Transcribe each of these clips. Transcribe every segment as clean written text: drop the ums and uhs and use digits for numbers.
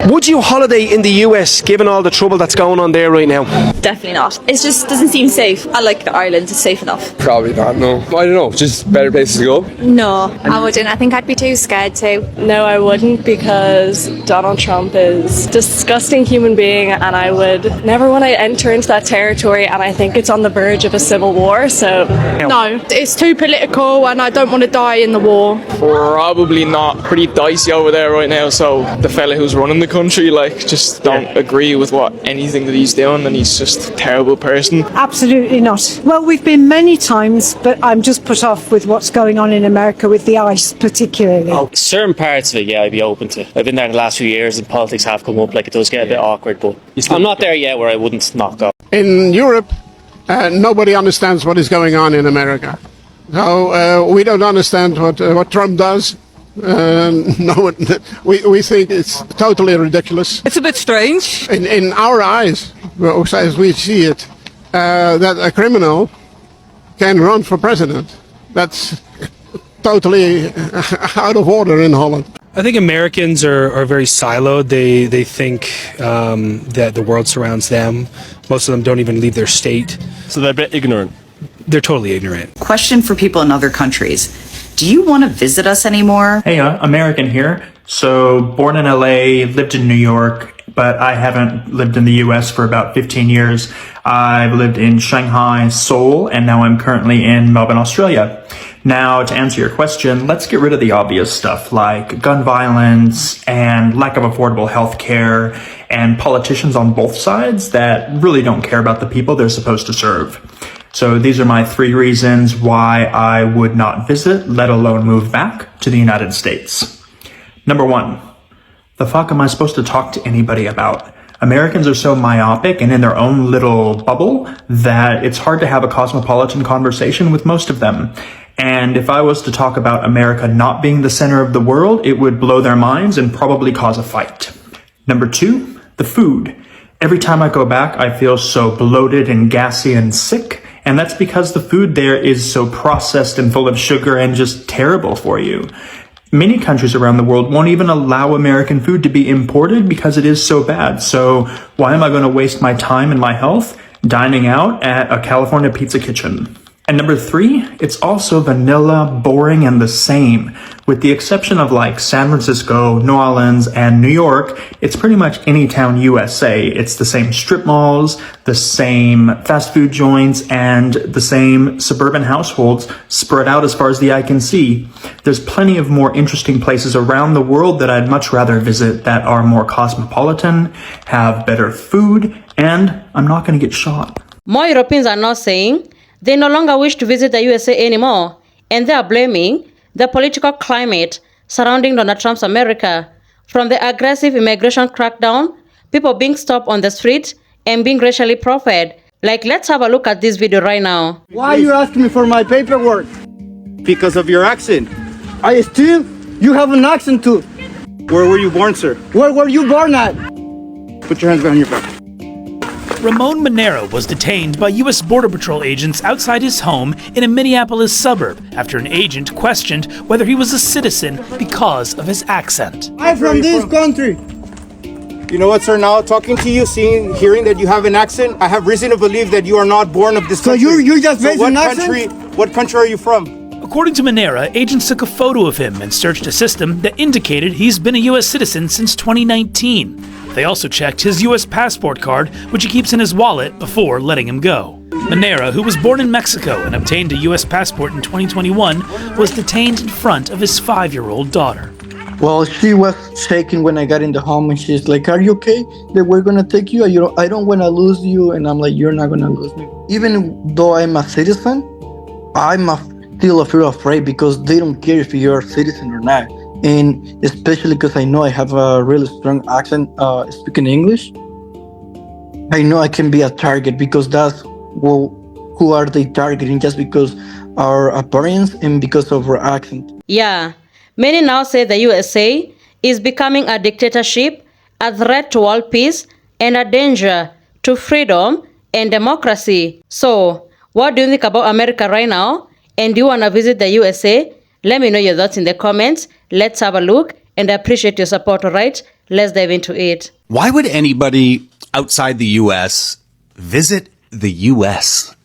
Would you holiday in the US given all the trouble that's going on there right now? Definitely not. It just doesn't seem safe. I like Ireland, it's safe enough. Probably not, no. I don't know, just better places to go. No, I wouldn't. I think I'd be too scared to. No, I wouldn't, because Donald Trump is a disgusting human being and I would never want to enter into that territory, and I think it's on the verge of a civil war, so... No, it's too political and I don't want to die in the war. Probably not. Pretty dicey over there right now, so the fella who's running the country, just don't agree with anything that he's doing, and he's just a terrible person. Absolutely not. Well, we've been many times, but I'm just put off with what's going on in America with the ICE particularly. Certain parts of it, yeah, I'd be open to. I've been there in the last few years and politics have come up, it does get a bit awkward, but I'm not there yet where I wouldn't knock off. In Europe, nobody understands what is going on in America. So we don't understand what Trump does. No, we think it's totally ridiculous. It's a bit strange. In our eyes, as we see it, that a criminal can run for president. That's totally out of order in Holland. I think Americans are very siloed. They think that the world surrounds them. Most of them don't even leave their state. So they're a bit ignorant. They're totally ignorant. Question for people in other countries. Do you want to visit us anymore? Hey, American here. So born in LA, lived in New York, but I haven't lived in the US for about 15 years. I've lived in Shanghai, Seoul, and now I'm currently in Melbourne, Australia. Now, to answer your question, let's get rid of the obvious stuff like gun violence and lack of affordable health care and politicians on both sides that really don't care about the people they're supposed to serve. So these are my 3 reasons why I would not visit, let alone move back to the United States. Number 1, the fuck am I supposed to talk to anybody about? Americans are so myopic and in their own little bubble that it's hard to have a cosmopolitan conversation with most of them. And if I was to talk about America not being the center of the world, it would blow their minds and probably cause a fight. Number 2, the food. Every time I go back, I feel so bloated and gassy and sick. And that's because the food there is so processed and full of sugar and just terrible for you. Many countries around the world won't even allow American food to be imported because it is so bad. So why am I going to waste my time and my health dining out at a California pizza kitchen? And number 3, it's also vanilla, boring, and the same. With the exception of San Francisco, New Orleans, and New York, it's pretty much any town USA. It's the same strip malls, the same fast food joints, and the same suburban households spread out as far as the eye can see. There's plenty of more interesting places around the world that I'd much rather visit that are more cosmopolitan, have better food, and I'm not going to get shot. More Europeans are now saying they no longer wish to visit the USA anymore, and they are blaming the political climate surrounding Donald Trump's America, from the aggressive immigration crackdown, people being stopped on the street, and being racially profiled. Let's have a look at this video right now. Why are you asking me for my paperwork? Because of your accent. I still? You have an accent too. Where were you born, sir? Where were you born at? Put your hands behind your back. Ramon Monero was detained by U.S. Border Patrol agents outside his home in a Minneapolis suburb after an agent questioned whether he was a citizen because of his accent. I'm from this country. You know what, sir? Now, talking to you, hearing that you have an accent, I have reason to believe that you are not born of this country. So you just raised an accent? What country are you from? According to Monero, agents took a photo of him and searched a system that indicated he's been a U.S. citizen since 2019. They also checked his U.S. passport card, which he keeps in his wallet, before letting him go. Monero, who was born in Mexico and obtained a U.S. passport in 2021, was detained in front of his 5-year-old daughter. Well, she was shaking when I got in the home, and she's like, "Are you okay? That we're gonna take you? I don't want to lose you." And I'm like, "You're not gonna lose me." Even though I'm a citizen, I'm still afraid because they don't care if you're a citizen or not. And especially because I know I have a really strong accent speaking English, I know I can be a target because that's who are they targeting, just because our appearance and because of our accent. Yeah, many now say the USA is becoming a dictatorship, a threat to world peace, and a danger to freedom and democracy. So, what do you think about America right now? And do you want to visit the USA? Let me know your thoughts in the comments. Let's have a look, and I appreciate your support, alright? Let's dive into it. Why would anybody outside the U.S. visit the U.S.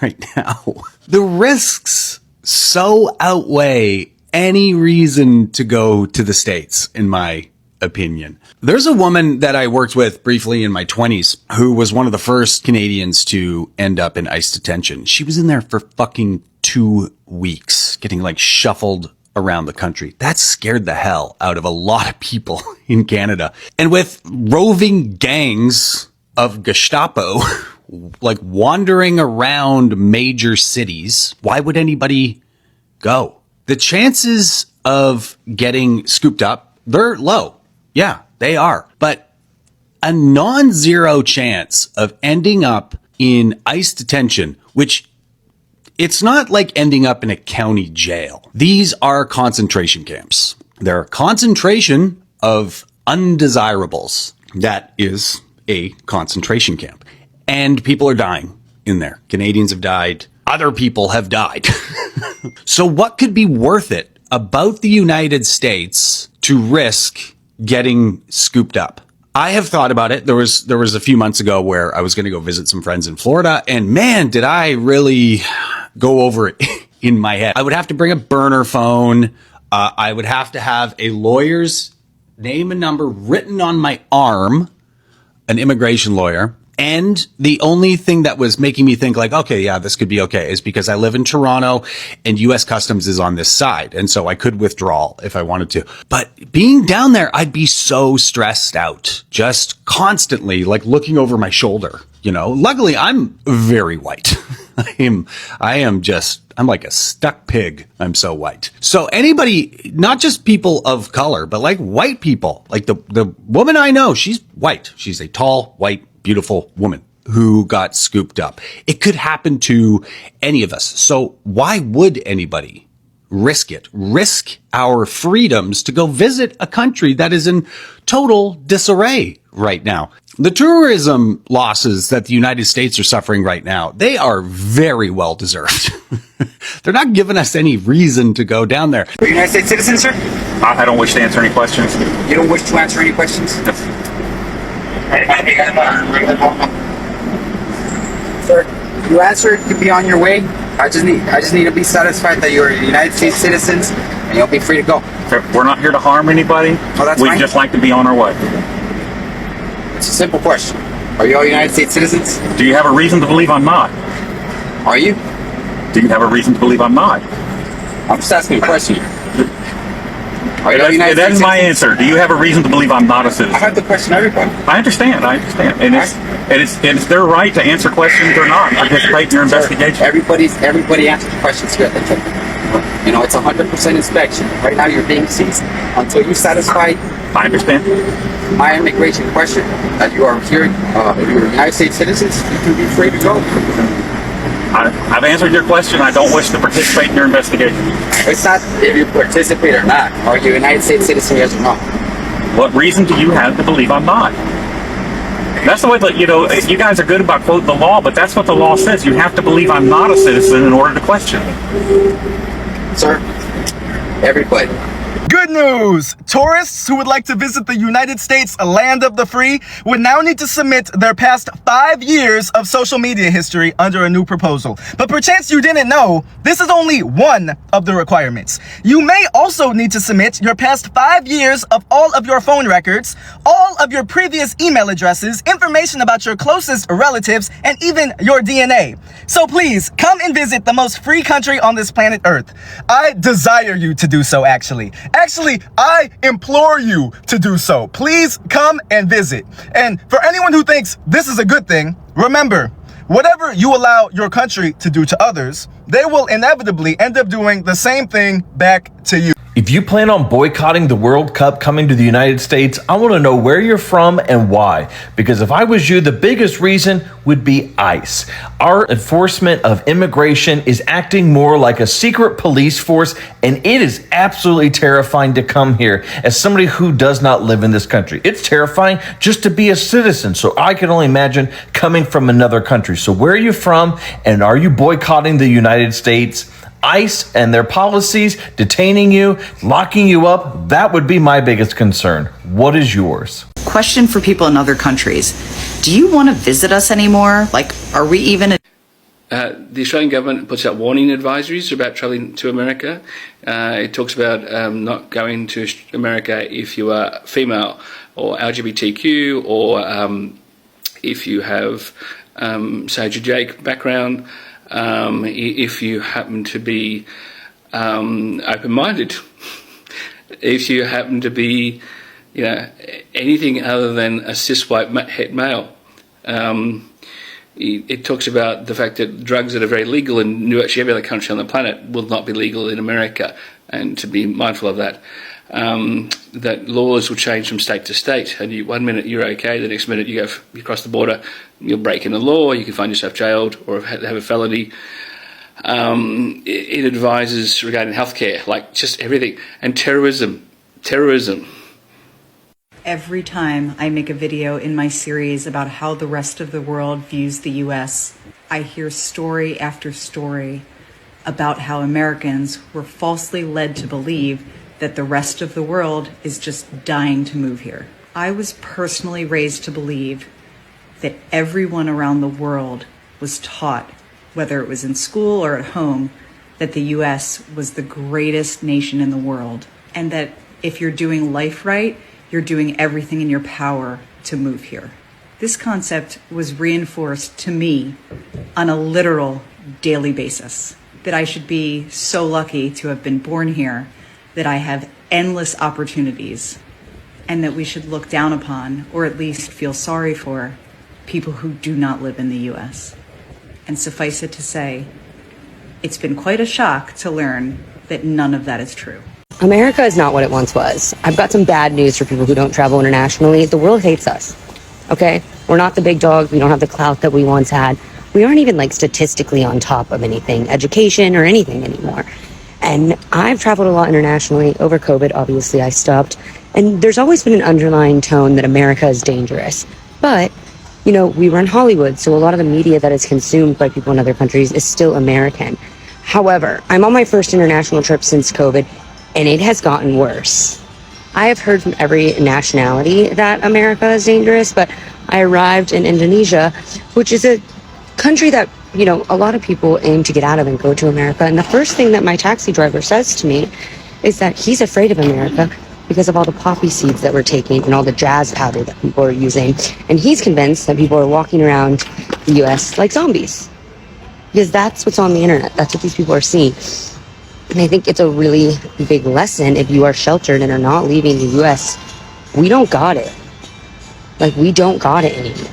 right now? The risks so outweigh any reason to go to the States, in my opinion. There's a woman that I worked with briefly in my 20s who was one of the first Canadians to end up in ICE detention. She was in there for fucking 2 weeks, getting like shuffled around the country. That scared the hell out of a lot of people in Canada. And with roving gangs of Gestapo like wandering around major cities, why would anybody go? The chances of getting scooped up, they're low. Yeah, they are. But a non-zero chance of ending up in ICE detention, which it's not like ending up in a county jail. These are concentration camps. They're a concentration of undesirables. That is a concentration camp. And people are dying in there. Canadians have died. Other people have died. So what could be worth it about the United States to risk getting scooped up? I have thought about it. There was a few months ago where I was going to go visit some friends in Florida, and man, did I really go over it in my head. I would have to bring a burner phone. I would have to have a lawyer's name and number written on my arm, an immigration lawyer. And the only thing that was making me think like, okay, yeah, this could be okay, is because I live in Toronto and U.S. Customs is on this side. And so I could withdraw if I wanted to. But being down there, I'd be so stressed out, just constantly like looking over my shoulder. You know, luckily I'm very white. I'm like a stuck pig. I'm so white. So anybody, not just people of color, but like white people, like the woman I know, she's white. She's a tall, white, beautiful woman who got scooped up. It could happen to any of us. So why would anybody risk it? Risk our freedoms to go visit a country that is in total disarray right now. The tourism losses that the United States are suffering right now, they are very well deserved. They're not giving us any reason to go down there. Are you United States citizen, sir? I don't wish to answer any questions. You don't wish to answer any questions? Sir, you answered, you can be on your way. I just need to be satisfied that you're United States citizens and you'll be free to go. Sir, we're not here to harm anybody. Oh, that's We'd fine. just like to be on our way. It's a simple question. Are you all United States citizens? Do you have a reason to believe I'm not? Are you? Do you have a reason to believe I'm not? I'm just asking a question. Are you all United States That's my citizens? answer. Do you have a reason to believe I'm not a citizen? I have to question everybody. I understand. And it's their right to answer questions or not, participate in your investigation. Everybody answers questions here at the table. You know, it's 100% inspection. Right now you're being seized until you satisfy. I understand. My immigration question that you are here, if you're United States citizens, you can be free to go. I've answered your question. I don't wish to participate in your investigation. It's not if you participate or not. Are you a United States citizen, yes or no? What reason do you have to believe I'm not? That's the way that, you know, you guys are good about quoting the law, but that's what the law says. You have to believe I'm not a citizen in order to question me. Sir, everybody. Good news! Tourists who would like to visit the United States, a land of the free, would now need to submit their past 5 years of social media history under a new proposal. But perchance you didn't know, this is only one of the requirements. You may also need to submit your past 5 years of all of your phone records, all of your previous email addresses, information about your closest relatives, and even your DNA. So please, come and visit the most free country on this planet Earth. I desire you to do so, actually. Actually, I implore you to do so. Please come and visit. And for anyone who thinks this is a good thing, remember, whatever you allow your country to do to others, they will inevitably end up doing the same thing back to you. If you plan on boycotting the World Cup coming to the United States, I want to know where you're from and why. Because if I was you, the biggest reason would be ICE. Our enforcement of immigration is acting more like a secret police force, and it is absolutely terrifying to come here as somebody who does not live in this country. It's terrifying just to be a citizen, so I can only imagine coming from another country. So where are you from, and are you boycotting the United States? ICE and their policies, detaining you, locking you up, that would be my biggest concern. What is yours? Question for people in other countries. Do you want to visit us anymore? Like, are we even... The Australian government puts out warning advisories about travelling to America. It talks about not going to America if you are female or LGBTQ, or if you have, say, a Judaic background, if you happen to be open-minded, if you happen to be, anything other than a cis white het male. It talks about the fact that drugs that are very legal in virtually every other country on the planet will not be legal in America, and to be mindful of that. That laws will change from state to state, and one minute you're okay, the next minute you cross the border, you'll break in the law, you can find yourself jailed or have a felony. It advises regarding healthcare, like just everything, and terrorism. Every time I make a video in my series about how the rest of the world views the US, I hear story after story about how Americans were falsely led to believe that the rest of the world is just dying to move here. I was personally raised to believe that everyone around the world was taught, whether it was in school or at home, that the US was the greatest nation in the world, and that if you're doing life right, you're doing everything in your power to move here. This concept was reinforced to me on a literal daily basis, that I should be so lucky to have been born here, that I have endless opportunities, and that we should look down upon, or at least feel sorry for, people who do not live in the US. And suffice it to say, it's been quite a shock to learn that none of that is true. America is not what it once was. I've got some bad news for people who don't travel internationally. The world hates us, okay? We're not the big dog. We don't have the clout that we once had. We aren't even statistically on top of anything, education or anything anymore. And I've traveled a lot internationally. Over COVID, obviously, I stopped. And there's always been an underlying tone that America is dangerous. But, we run Hollywood, so a lot of the media that is consumed by people in other countries is still American. However, I'm on my first international trip since COVID, and it has gotten worse. I have heard from every nationality that America is dangerous, but I arrived in Indonesia, which is a country that, a lot of people aim to get out of and go to America. And the first thing that my taxi driver says to me is that he's afraid of America because of all the poppy seeds that we're taking and all the jazz powder that people are using. And he's convinced that people are walking around the US like zombies, because that's what's on the internet. That's what these people are seeing. And I think it's a really big lesson if you are sheltered and are not leaving the US. We don't got it. We don't got it anymore.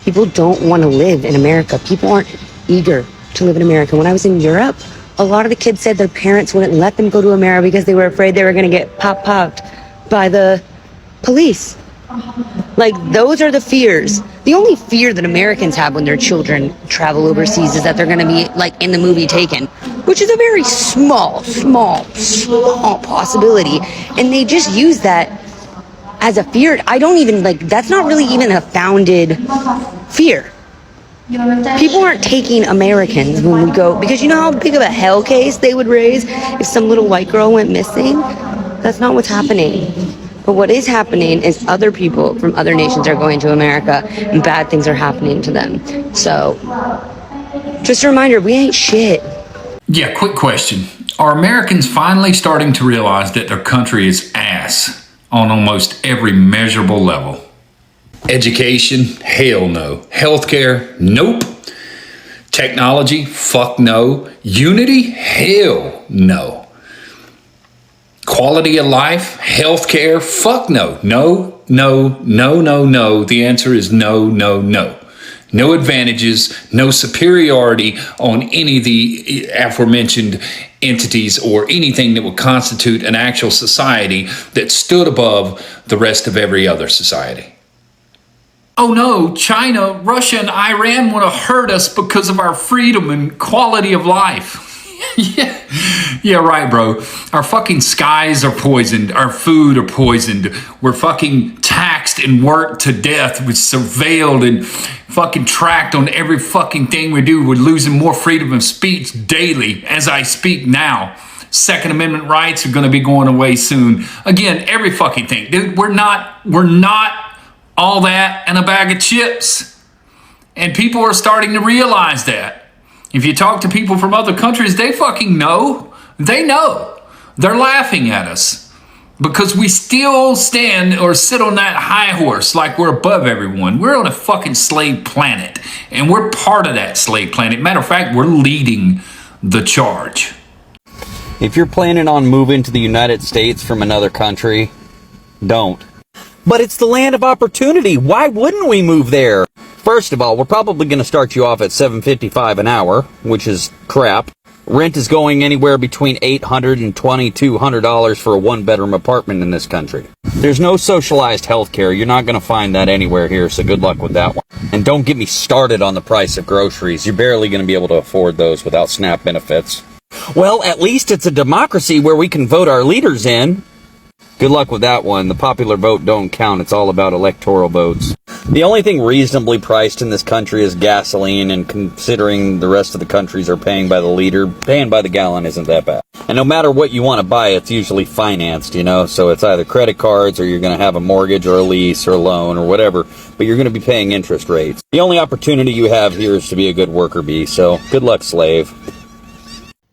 People don't want to live in America. People aren't eager to live in America. When I was in Europe, a lot of the kids said their parents wouldn't let them go to America because they were afraid they were going to get popped by the police. Those are the fears. The only fear that Americans have when their children travel overseas is that they're going to be, in the movie Taken, which is a very small possibility. And they just use that as a fear. I don't even, that's not really even a founded fear. People aren't taking Americans when we go, because you know how big of a hell case they would raise if some little white girl went missing? That's not what's happening. But what is happening is other people from other nations are going to America and bad things are happening to them. So, just a reminder, we ain't shit. Yeah, quick question. Are Americans finally starting to realize that their country is ass on almost every measurable level? Education? Hell no. Healthcare? Nope. Technology? Fuck no. Unity? Hell no. Quality of life? Healthcare? Fuck no. No, no, no, no, no. The answer is no, no, no. No advantages, no superiority on any of the aforementioned entities or anything that would constitute an actual society that stood above the rest of every other society. Oh no, China, Russia, and Iran want to hurt us because of our freedom and quality of life. Yeah, right, bro. Our fucking skies are poisoned. Our food are poisoned. We're fucking taxed harassed and worked to death. We're surveilled and fucking tracked on every fucking thing we do. We're losing more freedom of speech daily as I speak now. Second Amendment rights are going to be going away soon. Again, every fucking thing. Dude, we're not all that and a bag of chips. And people are starting to realize that. If you talk to people from other countries, they fucking know. They know. They're laughing at us because we still stand or sit on that high horse like we're above everyone. We're on a fucking slave planet, and we're part of that slave planet. Matter of fact, we're leading the charge. If you're planning on moving to the United States from another country, don't. But it's the land of opportunity. Why wouldn't we move there? First of all, we're probably going to start you off at $7.55 an hour, which is crap. Rent is going anywhere between $800 and $2,200 for a one-bedroom apartment in this country. There's no socialized health care. You're not going to find that anywhere here, so good luck with that one. And don't get me started on the price of groceries. You're barely going to be able to afford those without SNAP benefits. Well, at least it's a democracy where we can vote our leaders in. Good luck with that one. The popular vote don't count. It's all about electoral votes. The only thing reasonably priced in this country is gasoline, and considering the rest of the countries are paying by the liter, paying by the gallon isn't that bad. And no matter what you want to buy, it's usually financed, you know, so it's either credit cards or you're going to have a mortgage or a lease or a loan or whatever, but you're going to be paying interest rates. The only opportunity you have here is to be a good worker bee, so good luck, slave.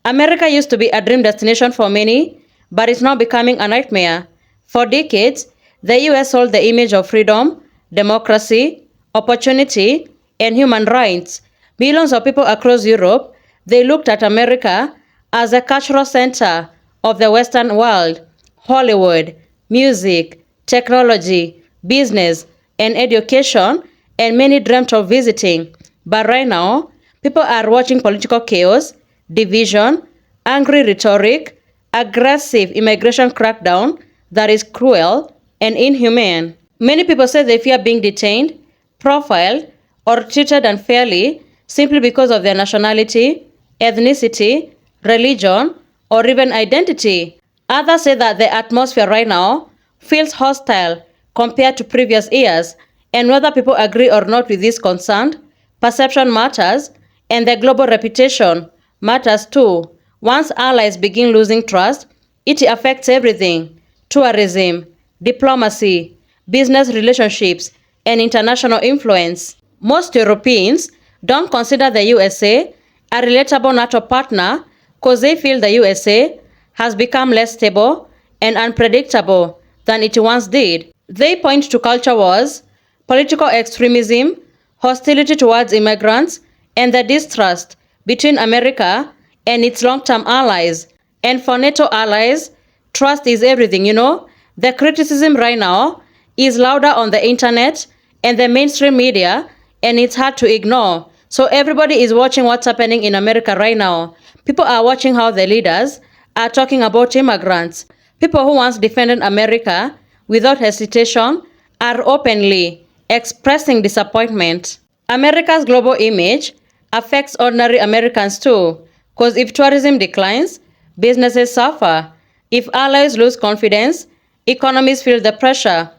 America used to be a dream destination for many, but it's now becoming a nightmare. For decades, the US sold the image of freedom, democracy, opportunity, and human rights. Millions of people across Europe, they looked at America as a cultural center of the Western world. Hollywood, music, technology, business, and education, and many dreamt of visiting. But right now, people are watching political chaos, division, angry rhetoric, aggressive immigration crackdown that is cruel and inhumane. Many people say they fear being detained, profiled, or treated unfairly simply because of their nationality, ethnicity, religion, or even identity. Others say that the atmosphere right now feels hostile compared to previous years, and whether people agree or not with this concern, perception matters, and their global reputation matters too. Once allies begin losing trust, it affects everything: tourism, diplomacy, business relationships, and international influence. Most Europeans don't consider the USA a relatable NATO partner because they feel the USA has become less stable and unpredictable than it once did. They point to culture wars, political extremism, hostility towards immigrants, and the distrust between America and its long-term allies. And for NATO allies, trust is everything, you know? The criticism right now is louder on the internet and the mainstream media, and it's hard to ignore. So everybody is watching what's happening in America right now. People are watching how the leaders are talking about immigrants. People who once defended America without hesitation are openly expressing disappointment. America's global image affects ordinary Americans too, because if tourism declines, businesses suffer. If allies lose confidence, economies feel the pressure.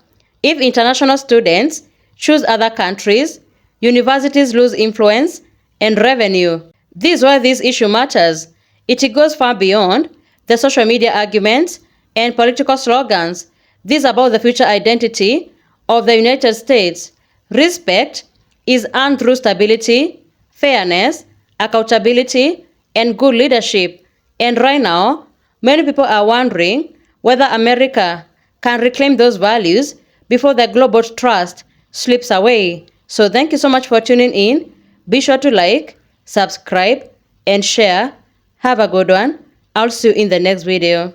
If international students choose other countries, universities lose influence and revenue. This is why this issue matters. It goes far beyond the social media arguments and political slogans. This is about the future identity of the United States. Respect is earned through stability, fairness, accountability, and good leadership. And right now, many people are wondering whether America can reclaim those values before the global trust slips away. So thank you so much for tuning in. Be sure to like, subscribe, and share. Have a good one. I'll see you in the next video.